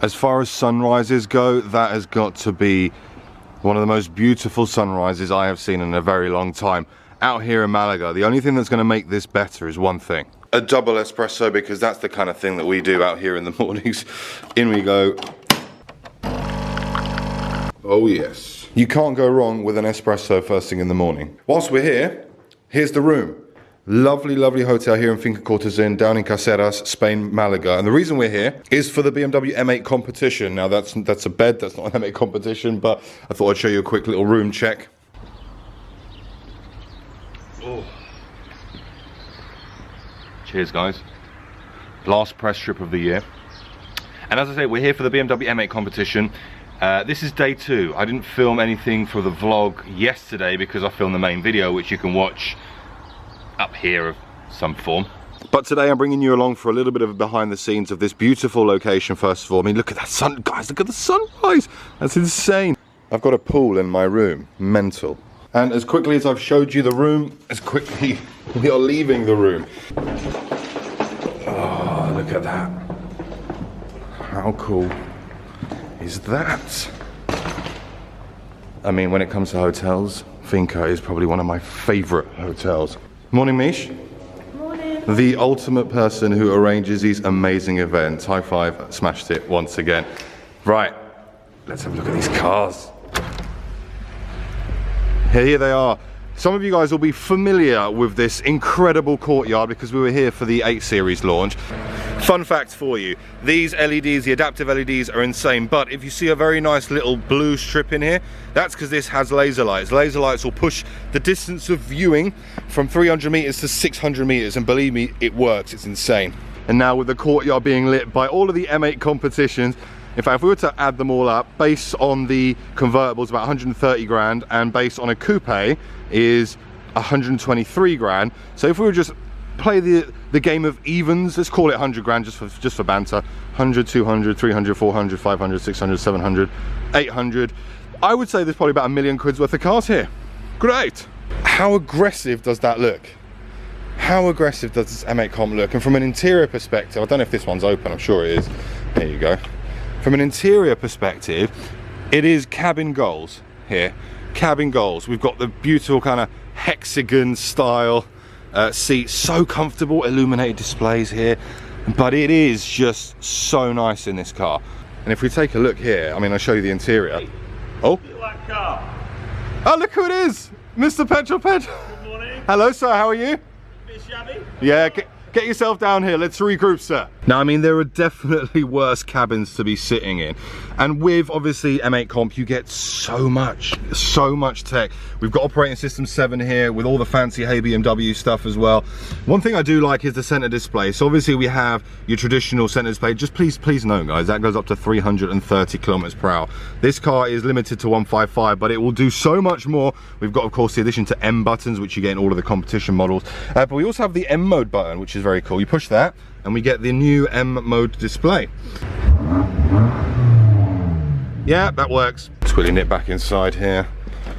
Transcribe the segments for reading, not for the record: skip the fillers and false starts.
As far as sunrises go, that has got to be one of the most beautiful sunrises I have seen in a very long time. Out here in Malaga, the only thing that's going to make this better is one thing. A double espresso, because that's the kind of thing that we do out here in the mornings. In we go. Oh yes. You can't go wrong with an espresso first thing in the morning. Whilst we're here, here's the room. Lovely, lovely hotel here in Finca Cortazin, down in Caceres, Spain, Malaga. And the reason we're here is for the BMW M8 Competition. Now that's a bed, that's not an M8 Competition, but I thought I'd show you a quick little room check. Oh. Cheers, guys. Last press trip of the year. And as I say, we're here for the BMW M8 Competition. This is day 2. I didn't film anything for the vlog yesterday because I filmed the main video, which you can watch up here of some form. But today I'm bringing you along for a little bit of behind the scenes of this beautiful location. First of all, I mean, look at that sun, guys, look at the sunrise. That's insane. I've got a pool in my room, mental. And as quickly as I've showed you the room, as quickly we are leaving the room. Oh, look at that. How cool is that? I mean, when it comes to hotels, Finca is probably one of my favorite hotels. Morning, Mish. Morning. The ultimate person who arranges these amazing events. High five, smashed it once again. Right, let's have a look at these cars. Here they are. Some of you guys will be familiar with this incredible courtyard because we were here for the 8 Series launch. Fun fact for you, these LEDs, the adaptive LEDs, are insane, but if you see a very nice little blue strip in here, that's because this has laser lights. Laser lights will push the distance of viewing from 300 meters to 600 meters, and believe me, it works, it's insane. And now with the courtyard being lit by all of the M8 competitions, in fact, if we were to add them all up, based on the convertibles, about 130 grand, and based on a coupe is 123 grand. So if we were just play the game of evens, let's call it 100 grand just for banter. 100, 200, 300, 400, 500, 600, 700, 800. I would say there's probably about £1 million worth of cars here. Great. How aggressive does that look? How aggressive does this M8 Comp look? And from an interior perspective, I don't know if this one's open, I'm sure it is. There you go. From an interior perspective, it is cabin goals here. Cabin goals. We've got the beautiful kind of hexagon style seats, so comfortable, illuminated displays here, but it is just so nice in this car. And if we take a look here, I mean, I'll show you the interior. Oh, look at that car. Oh, look who it is, Mr. Petrol. Good morning. Hello, sir. How are you? A bit shabby. Yeah. Get yourself down here, let's regroup, sir. Now, I mean, there are definitely worse cabins to be sitting in. And with, obviously, M8 Comp, you get so much tech. We've got operating system 7 here with all the fancy Hey BMW stuff as well. One thing I do like is the center display. So obviously we have your traditional center display. Just please know, guys, that goes up to 330 kilometers per hour. This car is limited to 155, but it will do so much more. We've got, of course, the addition to M buttons, which you get in all of the competition models. But we also have the M mode button, which is very cool. You push that and we get the new M mode display. Yeah, that works. Twilling it back inside here.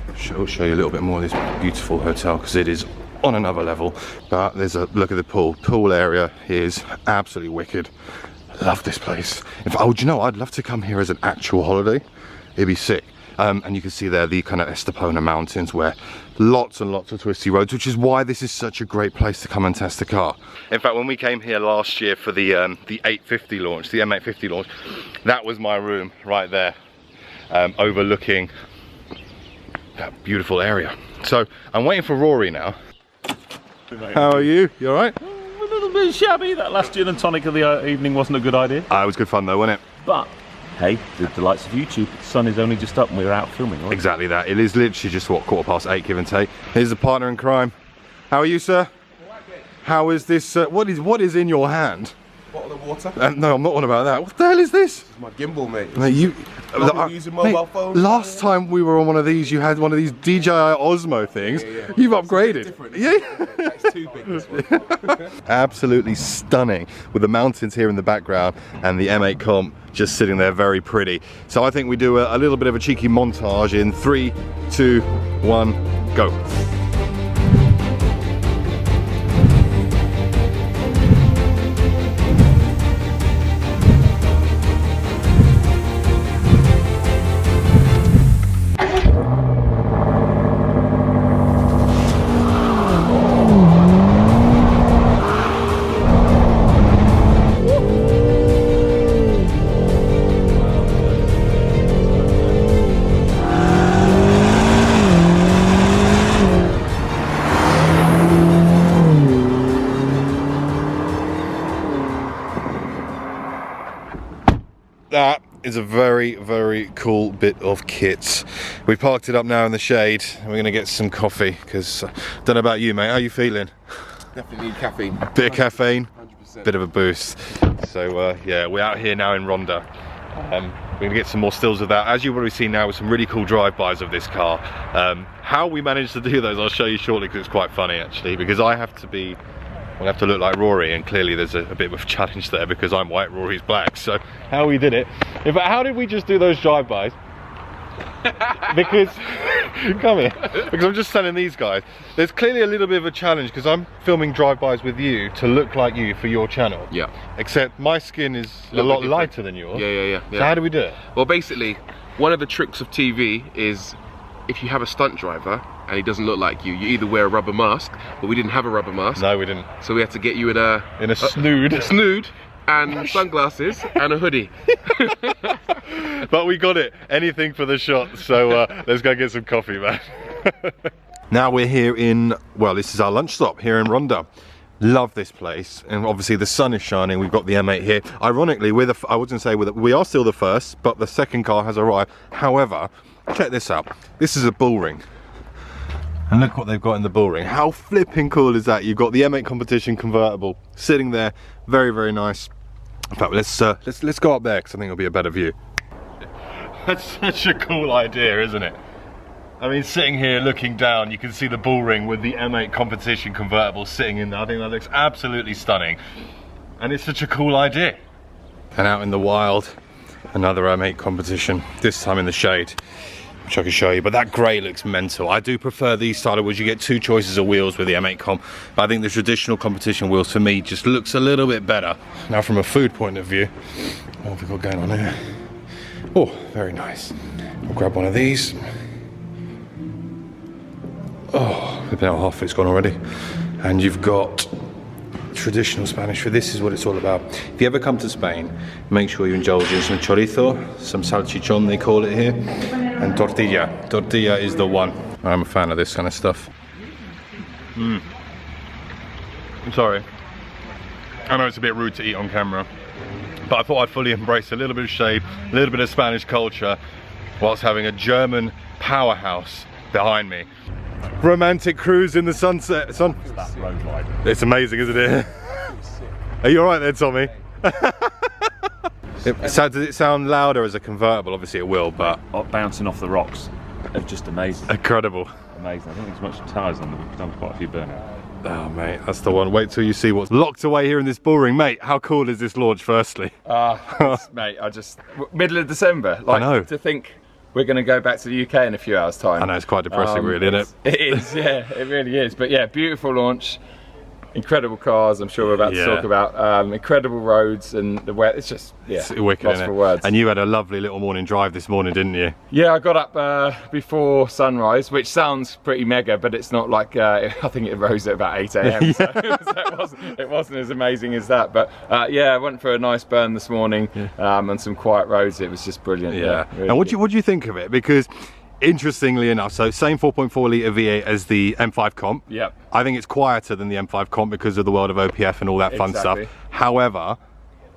I'll show you a little bit more of this beautiful hotel because it is on another level. But there's a look at the pool. Pool area is absolutely wicked. Love this place. In fact, oh, do you know, I'd love to come here as an actual holiday. It'd be sick. And you can see there the kind of Estepona Mountains where lots and lots of twisty roads, which is why this is such a great place to come and test the car. In fact, when we came here last year for the 850 launch, the M850 launch, that was my room right there, overlooking that beautiful area. So I'm waiting for Rory now. How are you? You all right? A little bit shabby. That last gin and tonic of the evening wasn't a good idea. It was good fun though, wasn't it? But hey, the delights of YouTube. The sun is only just up and we're out filming, right? Exactly that. It is literally just, what, 8:15, give and take. Here's the partner in crime. How are you, sir? How is this? What is in your hand? Bottle of water. No, I'm not on about that. What the hell is this? This is my gimbal, mate. Mate, using mobile phones. Last time we were on one of these, you had one of these DJI Osmo things. Yeah. You've upgraded. Yeah. It's too big, this one. Absolutely stunning with the mountains here in the background and the M8 Comp just sitting there very pretty. So I think we do a little bit of a cheeky montage in 3, 2, 1, go. that is a very, very cool bit of kit. We parked it up now in the shade and we're gonna get some coffee because don't know about you, mate, how you feeling? Definitely need caffeine. Bit of caffeine, 100%. bit of a boost. So yeah, we're out here now in Ronda. We're gonna get some more stills of that. As you've already seen now with some really cool drive-bys of this car. How we managed to do those I'll show you shortly because it's quite funny actually, because I have to look like Rory, and clearly there's a bit of a challenge there because I'm white, Rory's black. So how we did it, in fact, how did we just do those drive-bys? Because, come here, because I'm just telling these guys, there's clearly a little bit of a challenge because I'm filming drive-bys with you to look like you for your channel. Yeah. Except my skin is a lot lighter than yours. Yeah. So how do we do it? Well, basically, one of the tricks of TV is if you have a stunt driver and he doesn't look like you either wear a rubber mask, but we didn't have a rubber mask. No, we didn't. So we had to get you in a snood. A snood and sunglasses and a hoodie. But we got it. Anything for the shot. So let's go get some coffee, man. Now we're here in, well, this is our lunch stop here in Ronda. Love this place, and obviously the sun is shining. We've got the M8 here. Ironically, I wouldn't say we are still the first, but the second car has arrived. However, check this out. This is a bull ring. And look what they've got in the bull ring. How flipping cool is that? You've got the M8 Competition convertible sitting there. Very, very nice. In fact, let's go up there because I think it'll be a better view. That's such a cool idea, isn't it? I mean, sitting here looking down, you can see the bull ring with the M8 Competition convertible sitting in there. I think that looks absolutely stunning. And it's such a cool idea. And out in the wild, another M8 Competition, this time in the shade, which I can show you, but that grey looks mental. I do prefer these style of wheels. You get two choices of wheels with the M8 Comp, but I think the traditional competition wheels for me just looks a little bit better. Now from a food point of view, what have we got going on here? Oh, very nice. I'll grab one of these. Oh, about half it's gone already. And you've got traditional Spanish food. This is what it's all about. If you ever come to Spain, make sure you indulge in some chorizo, some salchichon they call it here, and tortilla. Tortilla is the one. I'm a fan of this kind of stuff. I'm sorry. I know it's a bit rude to eat on camera, but I thought I'd fully embrace a little bit of shade, a little bit of Spanish culture, whilst having a German powerhouse behind me. Romantic cruise in the sunset. Sun. That road ride. It's amazing, isn't it? Are you alright there, Tommy? Does it sound louder as a convertible? Obviously it will, but... Bouncing off the rocks. It's just amazing. Incredible. Amazing. I don't think there's much tyres on them. We've done quite a few burnout. Oh, mate, that's the one. Wait till you see what's locked away here in this bull ring. Mate, how cool is this launch, firstly? Mate, middle of December. Like, I know. To think we're going to go back to the UK in a few hours' time. I know, it's quite depressing, really, isn't it? It is, yeah, it really is. But yeah, beautiful launch. Incredible cars, I'm sure we're about to talk about. Incredible roads and the weather. It's just, yeah, it's wicked, lost isn't for it? words. And you had a lovely little morning drive this morning, didn't you? Yeah, I got up before sunrise, which sounds pretty mega, but it's not like, I think it rose at about 8 AM. So, it wasn't as amazing as that. But yeah, I went for a nice burn this morning on some quiet roads. It was just brilliant. Yeah. Really and what do you think of it? Because interestingly enough, so same 4.4 litre V8 as the M5 Comp. Yep. I think it's quieter than the M5 Comp because of the world of OPF and all that fun stuff. However,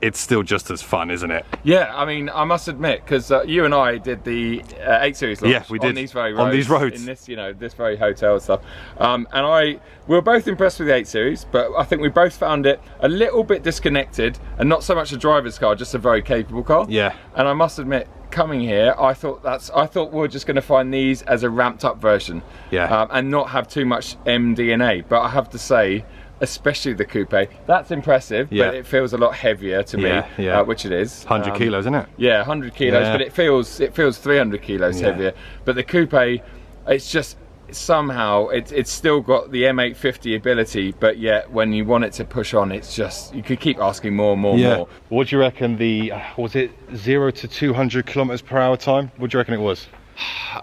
it's still just as fun, isn't it? Yeah, I mean, I must admit, because you and I did the 8 Series launch. Yeah, we did. On these very roads. On these roads. In this, this very hotel and stuff. And we were both impressed with the 8 Series, but I think we both found it a little bit disconnected, and not so much a driver's car, just a very capable car. Yeah. And I must admit, coming here, I thought we were just going to find these as a ramped up version. Yeah. And not have too much MDNA. But I have to say, especially the coupe, that's impressive, but it feels a lot heavier to me, which it is. 100 kilos, isn't it? Yeah, 100 kilos, but it feels 300 kilos heavier. But the coupe, it's just somehow it's still got the M850 ability, but yet when you want it to push on, it's just, you could keep asking more and more. What do you reckon the was it 0 to 200 kilometers per hour time? What do you reckon it was?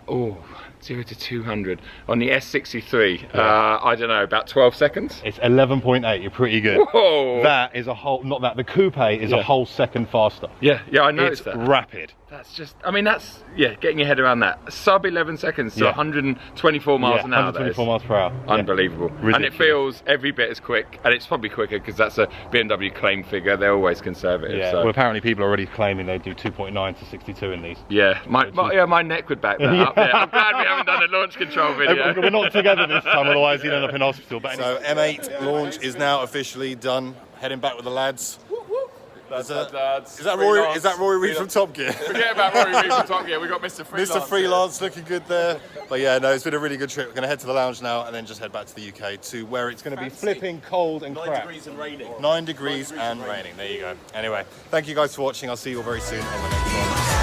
Oh, 0 to 200 on the S63, I don't know, about 12 seconds? It's 11.8, you're pretty good. Whoa! That is a whole, not that, the coupe is a whole second faster. Yeah, I noticed It's that. rapid. That's just, I mean, that's, getting your head around that. Sub 11 seconds to 124 miles an hour. 124 miles per hour. Unbelievable. Ridiculous. And it feels every bit as quick, and it's probably quicker because that's a BMW claim figure. They're always conservative. Yeah, so. well, apparently people are already claiming they do 2.9 to 62 in these. Yeah, my neck would back that up. Yeah, I'm glad we haven't done a launch control video. We're not together this time, otherwise you'd end up in hospital. But so M8 launch is now officially done. Heading back with the lads. Is that Rory? Is that Rory Reid from Top Gear? Forget about Rory Reid from Top Gear. We got Mr. Freelance. Mr. Freelance looking good there. But yeah, no, it's been a really good trip. We're going to head to the lounge now and then just head back to the UK to where it's going to be flipping cold and crap. 9 degrees and raining. 9 degrees and raining. There you go. Anyway, thank you guys for watching. I'll see you all very soon on the next one.